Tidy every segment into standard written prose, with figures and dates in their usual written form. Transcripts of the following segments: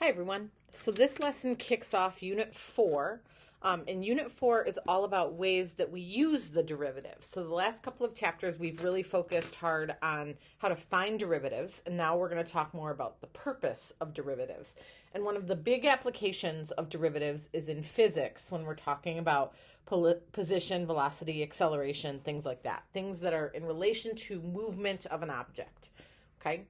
Hi everyone. So this lesson kicks off Unit 4. And Unit 4 is all about ways that we use the derivatives. So the last couple of chapters we've really focused hard on how to find derivatives, and now we're going to talk more about the purpose of derivatives. And one of the big applications of derivatives is in physics when we're talking about position, velocity, acceleration, things like that. Things that are in relation to movement of an object. Okay?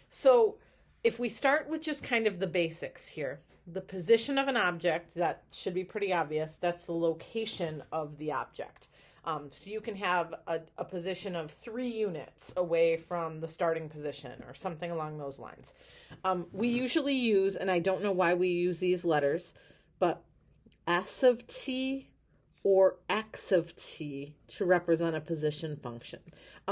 So if we start with just kind of the basics here, the position of an object, that should be pretty obvious. That's the location of the object. So you can have a position of 3 units away from the starting position or something along those lines. We usually use, and I don't know why we use these letters, but S of t or x of t to represent a position function.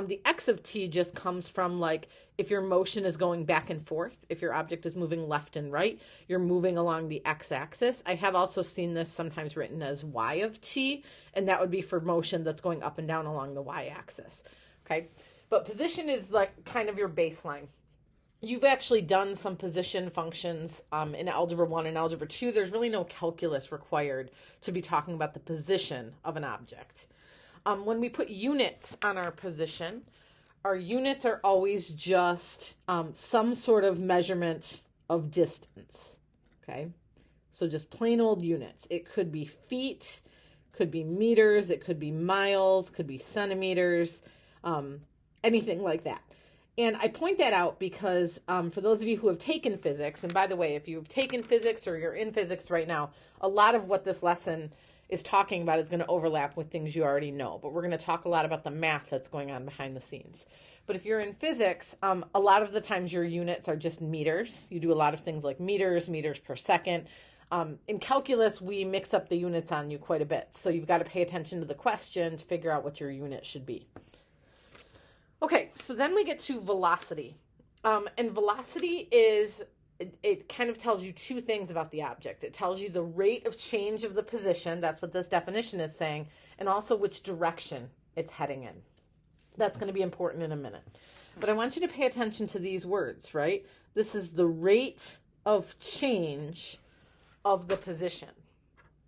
The x of t just comes from, like, if your motion is going back and forth, if your object is moving left and right, you're moving along the x-axis. I have also seen this sometimes written as y of t, and that would be for motion that's going up and down along the y-axis. Okay, but position is like kind of your baseline. You've actually done some position functions in Algebra 1 and Algebra 2. There's really no calculus required to be talking about the position of an object. When we put units on our position, our units are always just some sort of measurement of distance. Okay, so just plain old units. It could be feet, could be meters, it could be miles, could be centimeters, anything like that. And I point that out because for those of you who have taken physics, and by the way, if you've taken physics or you're in physics right now, a lot of what this lesson is talking about is going to overlap with things you already know. But we're going to talk a lot about the math that's going on behind the scenes. But if you're in physics, a lot of the times your units are just meters. You do a lot of things like meters, meters per second. In calculus, we mix up the units on you quite a bit. So you've got to pay attention to the question to figure out what your unit should be. Okay, so then we get to velocity. And velocity is, it kind of tells you 2 things about the object. It tells you the rate of change of the position, that's what this definition is saying, and also which direction it's heading in. That's going to be important in a minute. But I want you to pay attention to these words, right? This is the rate of change of the position.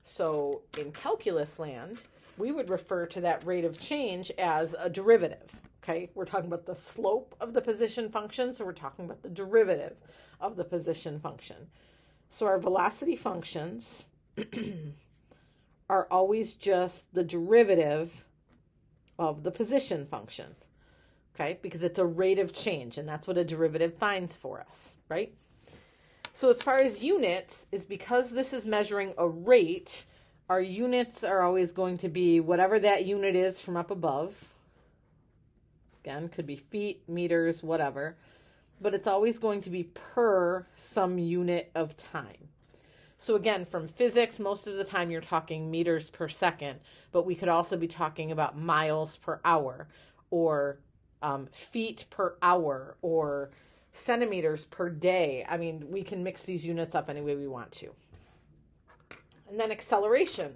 So in calculus land, we would refer to that rate of change as a derivative. Okay, we're talking about the slope of the position function, so we're talking about the derivative of the position function. So our velocity functions are always just the derivative of the position function, okay, because it's a rate of change, and that's what a derivative finds for us, right? So as far as units, is because this is measuring a rate, our units are always going to be whatever that unit is from up above. Again, could be feet, meters, whatever. But it's always going to be per some unit of time. So again, from physics, most of the time you're talking meters per second, but we could also be talking about miles per hour, or feet per hour, or centimeters per day. I mean, we can mix these units up any way we want to. And then acceleration.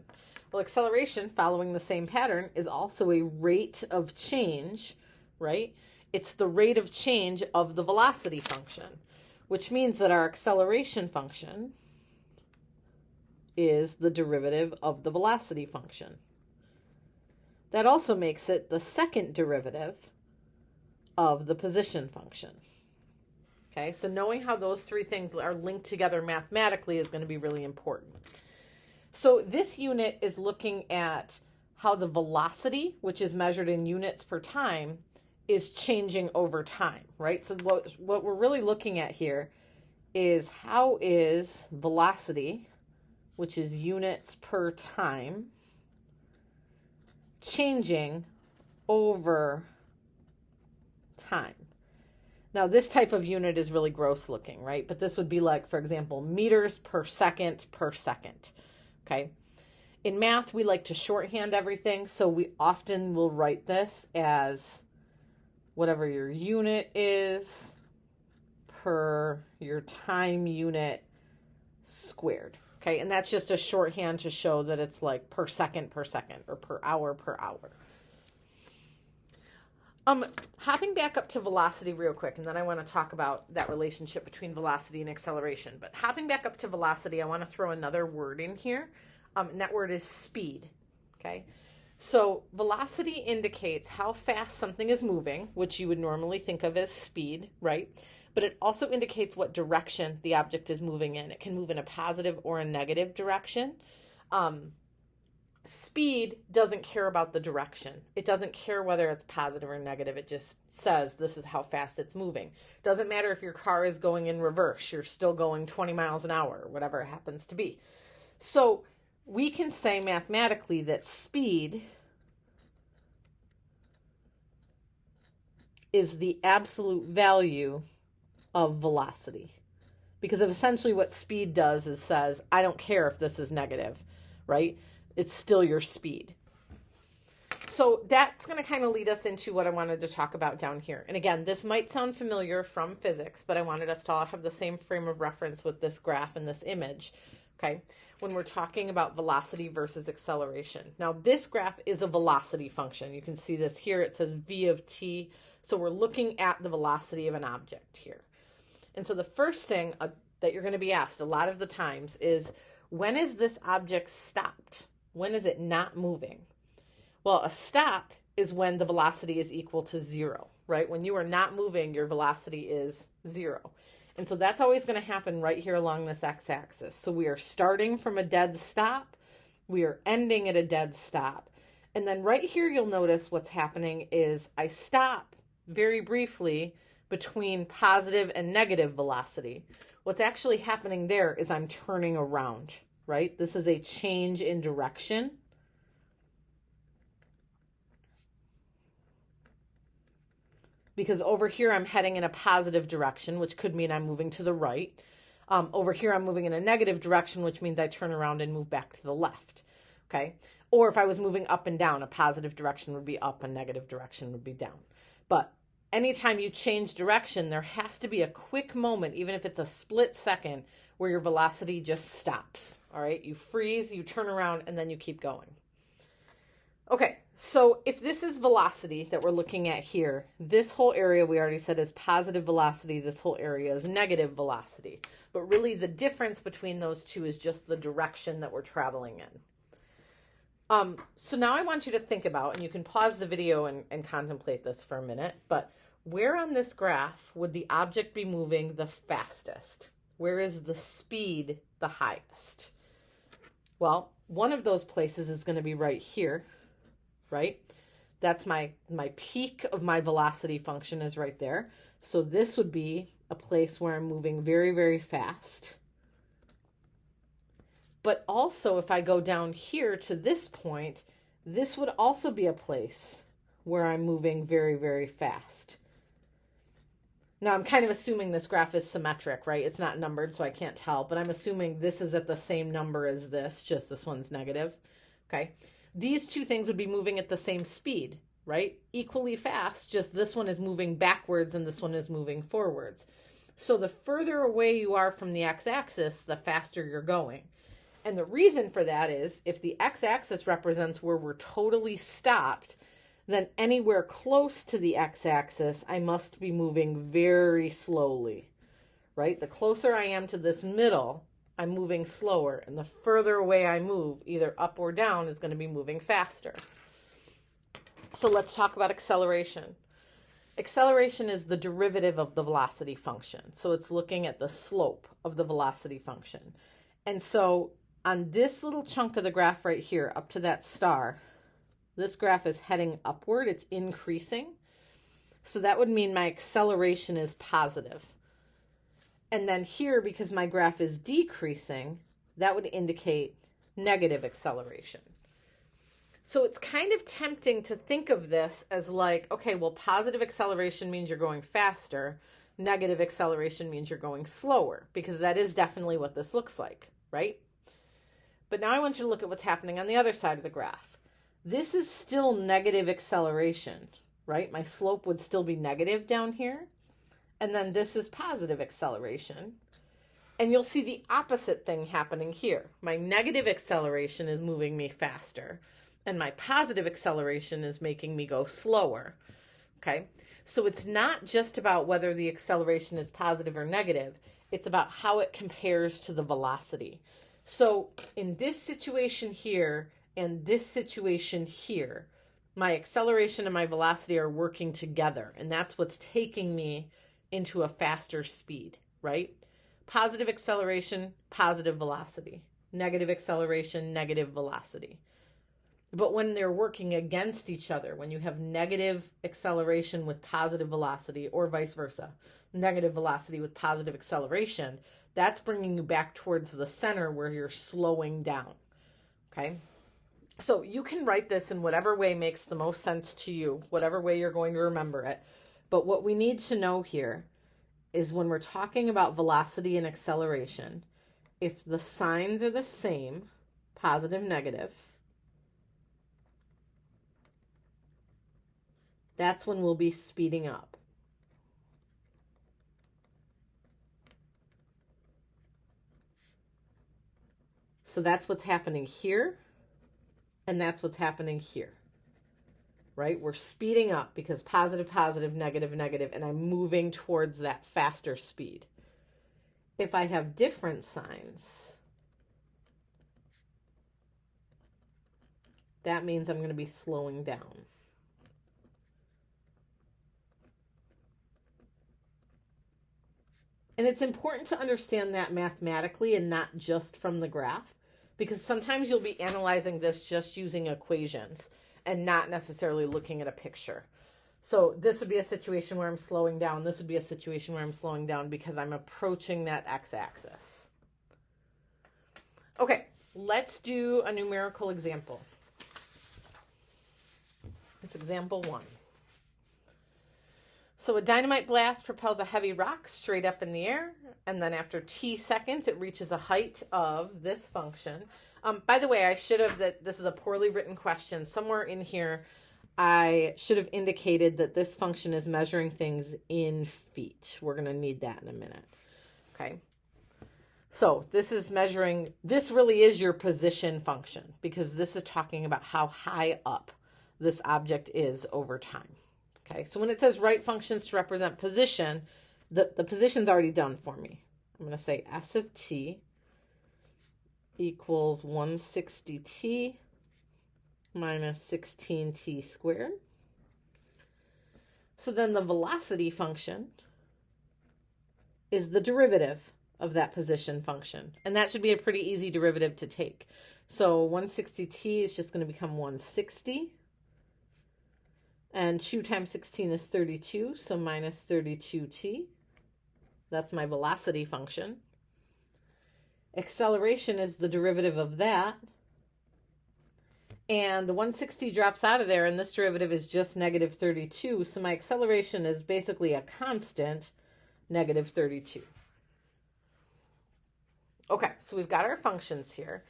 Well, acceleration, following the same pattern, is also a rate of change, right? It's the rate of change of the velocity function, which means that our acceleration function is the derivative of the velocity function. That also makes it the second derivative of the position function. Okay, so knowing how those 3 things are linked together mathematically is going to be really important. So this unit is looking at how the velocity, which is measured in units per time, is changing over time, right? So what we're really looking at here is how is velocity, which is units per time, changing over time. Now, this type of unit is really gross looking, right? But this would be like, for example, meters per second, okay? In math, we like to shorthand everything, so we often will write this as whatever your unit is per your time unit squared. Okay, and that's just a shorthand to show that it's like per second, or per hour. Hopping back up to velocity real quick, and then I want to talk about that relationship between velocity and acceleration. But hopping back up to velocity, I want to throw another word in here, and that word is speed, okay? So velocity indicates how fast something is moving, which you would normally think of as speed, right? But it also indicates what direction the object is moving in. It can move in a positive or a negative direction. Speed doesn't care about the direction. It doesn't care whether it's positive or negative. It just says this is how fast it's moving. Doesn't matter if your car is going in reverse. You're still going 20 miles an hour, or whatever it happens to be. So we can say mathematically that speed is the absolute value of velocity. Because essentially what speed does is says, I don't care if this is negative, right? It's still your speed. So that's going to kind of lead us into what I wanted to talk about down here. And again, this might sound familiar from physics, but I wanted us to all have the same frame of reference with this graph and this image, okay, when we're talking about velocity versus acceleration. Now, this graph is a velocity function. You can see this here. It says v of t. So we're looking at the velocity of an object here. And so the first thing that you're going to be asked a lot of the times is, when is this object stopped? When is it not moving? Well, a stop is when the velocity is equal to 0, right? When you are not moving, your velocity is 0. And so that's always going to happen right here along this x-axis. So we are starting from a dead stop. We are ending at a dead stop. And then right here, you'll notice what's happening is I stop very briefly between positive and negative velocity. What's actually happening there is I'm turning around, right? This is a change in direction. Because over here I'm heading in a positive direction, which could mean I'm moving to the right. Over here I'm moving in a negative direction, which means I turn around and move back to the left, okay? Or if I was moving up and down, a positive direction would be up, a negative direction would be down. But anytime you change direction, there has to be a quick moment, even if it's a split second, where your velocity just stops, all right? You freeze, you turn around, and then you keep going. Okay, so if this is velocity that we're looking at here, this whole area we already said is positive velocity, this whole area is negative velocity. But really the difference between those two is just the direction that we're traveling in. So now I want you to think about, and you can pause the video and contemplate this for a minute, but where on this graph would the object be moving the fastest? Where is the speed the highest? Well, one of those places is going to be right here, right? That's my peak of my velocity function is right there. So this would be a place where I'm moving very, very fast. But also if I go down here to this point, this would also be a place where I'm moving very, very fast. Now, I'm kind of assuming this graph is symmetric, right? It's not numbered, so I can't tell, but I'm assuming this is at the same number as this, just this one's negative, okay? These two things would be moving at the same speed, right? Equally fast, just this one is moving backwards and this one is moving forwards. So the further away you are from the x-axis, the faster you're going. And the reason for that is if the x-axis represents where we're totally stopped, then anywhere close to the x-axis, I must be moving very slowly, right? The closer I am to this middle, I'm moving slower. And the further away I move, either up or down, is going to be moving faster. So let's talk about acceleration. Acceleration is the derivative of the velocity function. So it's looking at the slope of the velocity function. And so on this little chunk of the graph right here, up to that star, this graph is heading upward, it's increasing. So that would mean my acceleration is positive. And then here, because my graph is decreasing, that would indicate negative acceleration. So it's kind of tempting to think of this as like, okay, well, positive acceleration means you're going faster. Negative acceleration means you're going slower, because that is definitely what this looks like, right? But now I want you to look at what's happening on the other side of the graph. This is still negative acceleration, right? My slope would still be negative down here. And then this is positive acceleration. And you'll see the opposite thing happening here. My negative acceleration is moving me faster, and my positive acceleration is making me go slower. Okay, so it's not just about whether the acceleration is positive or negative, it's about how it compares to the velocity. So in this situation here and this situation here, my acceleration and my velocity are working together, and that's what's taking me into a faster speed, right? Positive acceleration, positive velocity. Negative acceleration, negative velocity. But when they're working against each other, when you have negative acceleration with positive velocity, or vice versa, negative velocity with positive acceleration, that's bringing you back towards the center where you're slowing down. Okay? So you can write this in whatever way makes the most sense to you, whatever way you're going to remember it. But what we need to know here is when we're talking about velocity and acceleration, if the signs are the same, positive, negative, that's when we'll be speeding up. So that's what's happening here, and that's what's happening here, right? We're speeding up because positive, positive, negative, negative, and I'm moving towards that faster speed. If I have different signs, that means I'm going to be slowing down. And it's important to understand that mathematically and not just from the graph, because sometimes you'll be analyzing this just using equations and not necessarily looking at a picture. So this would be a situation where I'm slowing down. This would be a situation where I'm slowing down because I'm approaching that x-axis. Okay, let's do a numerical example. It's example 1. So a dynamite blast propels a heavy rock straight up in the air, and then after t seconds, it reaches a height of this function. By the way, I should have, this is a poorly written question. Somewhere in here, I should have indicated that this function is measuring things in feet. We're going to need that in a minute. Okay. So this is measuring, this really is your position function, because this is talking about how high up this object is over time. Okay, so when it says write functions to represent position, the position's already done for me. I'm going to say S of t equals 160t minus 16t squared. So then the velocity function is the derivative of that position function. And that should be a pretty easy derivative to take. So 160t is just going to become 160. And 2 times 16 is 32, so minus 32t. That's my velocity function. Acceleration is the derivative of that. And the 160 drops out of there, and this derivative is just negative 32. So my acceleration is basically a constant, negative 32. Okay, so we've got our functions here.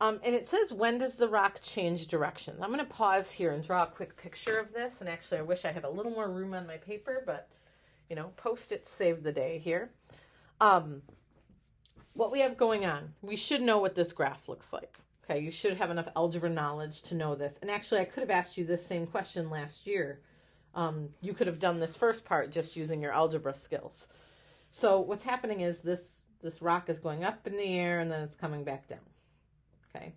And it says, when does the rock change direction? I'm going to pause here and draw a quick picture of this. And actually, I wish I had a little more room on my paper, but, you know, Post-its saved the day here. What we have going on, we should know what this graph looks like. Okay, you should have enough algebra knowledge to know this. And actually, I could have asked you this same question last year. You could have done this first part just using your algebra skills. So what's happening is this rock is going up in the air, and then it's coming back down. Okay,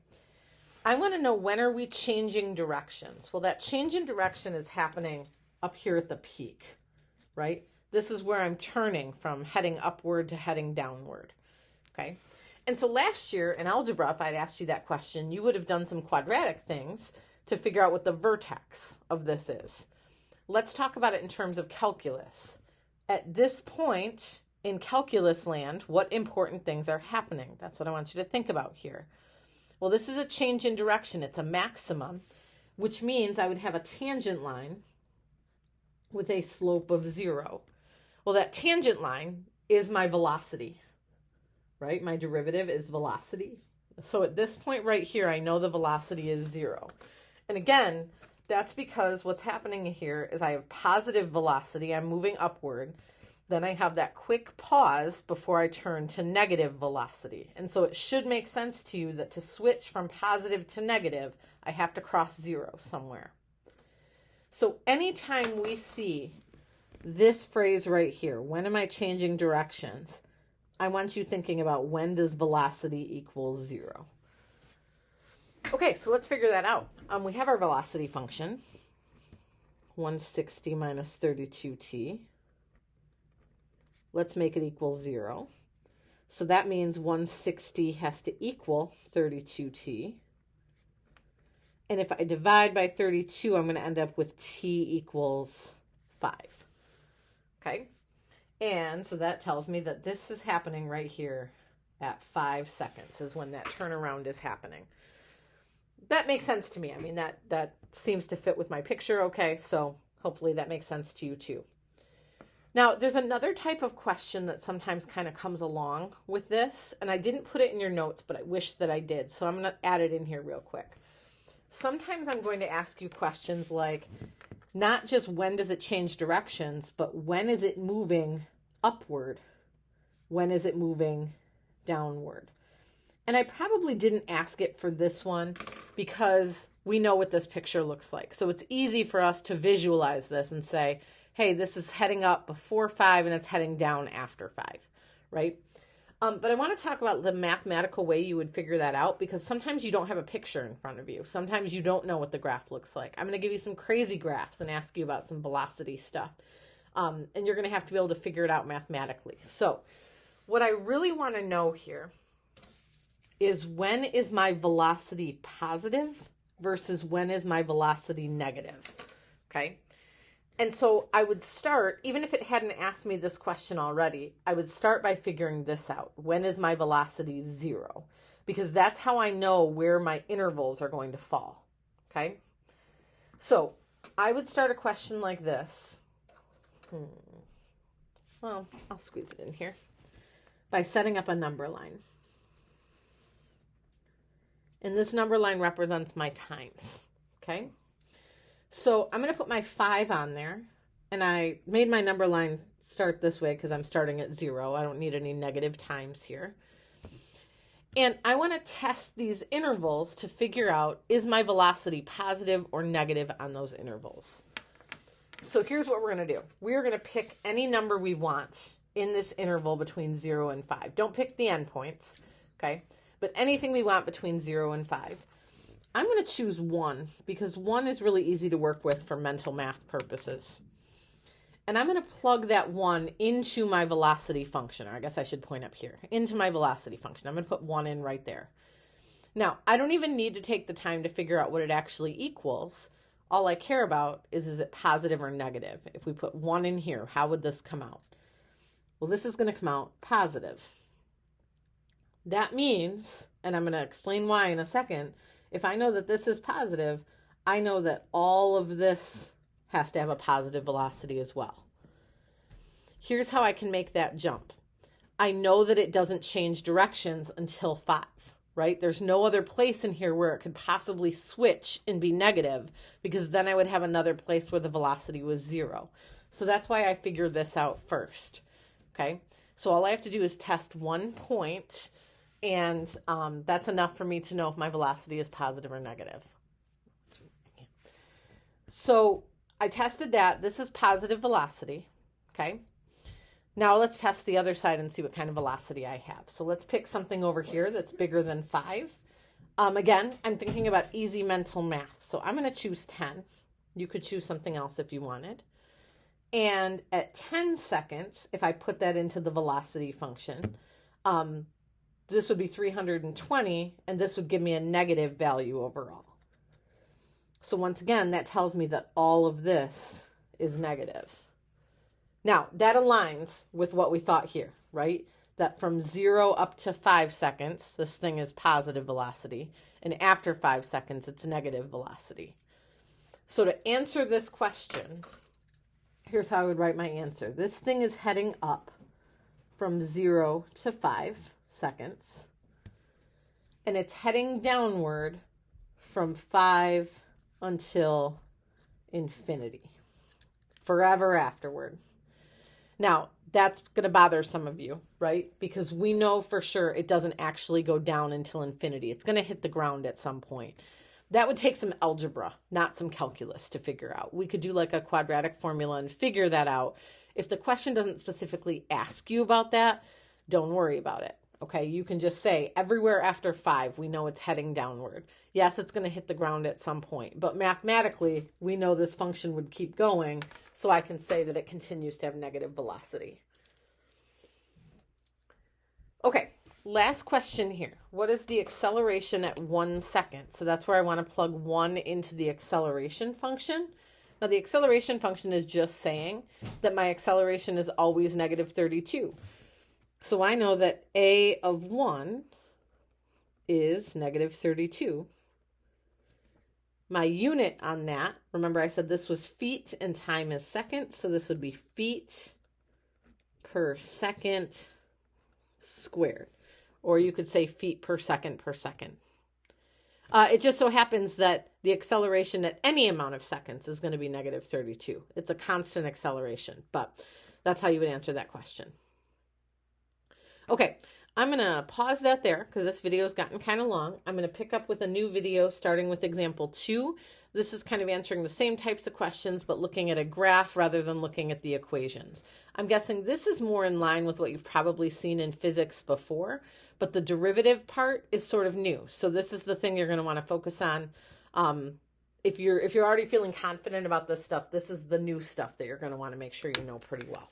I want to know, when are we changing directions? Well, that change in direction is happening up here at the peak, right? This is where I'm turning from heading upward to heading downward. Okay, and so last year in algebra, if I'd asked you that question, you would have done some quadratic things to figure out what the vertex of this is. Let's talk about it in terms of calculus. At this point in calculus land, what important things are happening? That's what I want you to think about here. Well, this is a change in direction. It's a maximum, which means I would have a tangent line with a slope of 0. Well, that tangent line is my velocity, right? My derivative is velocity. So at this point right here, I know the velocity is 0. And again, that's because what's happening here is I have positive velocity. I'm moving upward. Then I have that quick pause before I turn to negative velocity. And so it should make sense to you that to switch from positive to negative, I have to cross 0 somewhere. So anytime we see this phrase right here, when am I changing directions? I want you thinking about when does velocity equal 0? Okay, so let's figure that out. We have our velocity function, 160 minus 32t. Let's make it equal 0. So that means 160 has to equal 32t. And if I divide by 32, I'm going to end up with t equals 5. Okay? And so that tells me that this is happening right here at 5 seconds is when that turnaround is happening. That makes sense to me. I mean, that seems to fit with my picture. Okay, so hopefully that makes sense to you too. Now, there's another type of question that sometimes kind of comes along with this, and I didn't put it in your notes, but I wish that I did. So I'm going to add it in here real quick. Sometimes I'm going to ask you questions like, not just when does it change directions, but when is it moving upward? When is it moving downward? And I probably didn't ask it for this one because we know what this picture looks like. So it's easy for us to visualize this and say, hey, this is heading up before 5 and it's heading down after 5, right? But I want to talk about the mathematical way you would figure that out, because sometimes you don't have a picture in front of you. Sometimes you don't know what the graph looks like. I'm going to give you some crazy graphs and ask you about some velocity stuff. And you're going to have to be able to figure it out mathematically. So what I really want to know here is, when is my velocity positive versus when is my velocity negative? Okay. And so I would start, even if it hadn't asked me this question already, I would start by figuring this out. When is my velocity 0? Because that's how I know where my intervals are going to fall. Okay? So I would start a question like this. Well, I'll squeeze it in here. By setting up a number line. And this number line represents my times. Okay? So I'm going to put my 5 on there, and I made my number line start this way because I'm starting at 0. I don't need any negative times here. And I want to test these intervals to figure out, is my velocity positive or negative on those intervals? So here's what we're going to do. We're going to pick any number we want in this interval between 0 and 5. Don't pick the endpoints, okay? But anything we want between 0 and 5. I'm going to choose 1 because 1 is really easy to work with for mental math purposes. And I'm going to plug that 1 into my velocity function, or I guess I should point up here, into my velocity function. I'm going to put 1 in right there. Now, I don't even need to take the time to figure out what it actually equals. All I care about is it positive or negative? If we put 1 in here, how would this come out? Well, this is going to come out positive. That means, and I'm going to explain why in a second, if I know that this is positive, I know that all of this has to have a positive velocity as well. Here's how I can make that jump. I know that it doesn't change directions until 5, right? There's no other place in here where it could possibly switch and be negative, because then I would have another place where the velocity was 0. So that's why I figured this out first, okay? So all I have to do is test 1 point, and that's enough for me to know if my velocity is positive or negative. So I tested that. This is positive velocity, okay? Now let's test the other side and see what kind of velocity I have. So let's pick something over here that's bigger than 5. Again, I'm thinking about easy mental math. So I'm going to choose 10. You could choose something else if you wanted. And at 10 seconds, if I put that into the velocity function, this would be 320, and this would give me a negative value overall. So once again, that tells me that all of this is negative. Now, that aligns with what we thought here, right? That from 0 up to 5 seconds, this thing is positive velocity, and after 5 seconds, it's negative velocity. So to answer this question, here's how I would write my answer. This thing is heading up from 0 to 5 seconds, and it's heading downward from 5 until infinity, forever afterward. Now, that's going to bother some of you, right? Because we know for sure it doesn't actually go down until infinity. It's going to hit the ground at some point. That would take some algebra, not some calculus to figure out. We could do like a quadratic formula and figure that out. If the question doesn't specifically ask you about that, don't worry about it. Okay, you can just say everywhere after 5, we know it's heading downward. Yes, it's going to hit the ground at some point, but mathematically, we know this function would keep going, so I can say that it continues to have negative velocity. Okay, last question here. What is the acceleration at 1 second? So that's where I want to plug 1 into the acceleration function. Now, the acceleration function is just saying that my acceleration is always negative 32. So I know that a of 1 is negative 32. My unit on that, remember I said this was feet and time is seconds, so this would be feet per second squared. Or you could say feet per second per second. It just so happens that the acceleration at any amount of seconds is going to be negative 32. It's a constant acceleration, but that's how you would answer that question. Okay, I'm going to pause that there because this video has gotten kind of long. I'm going to pick up with a new video starting with example 2. This is kind of answering the same types of questions, but looking at a graph rather than looking at the equations. I'm guessing this is more in line with what you've probably seen in physics before, but the derivative part is sort of new. So this is the thing you're going to want to focus on. If you're already feeling confident about this stuff, this is the new stuff that you're going to want to make sure you know pretty well.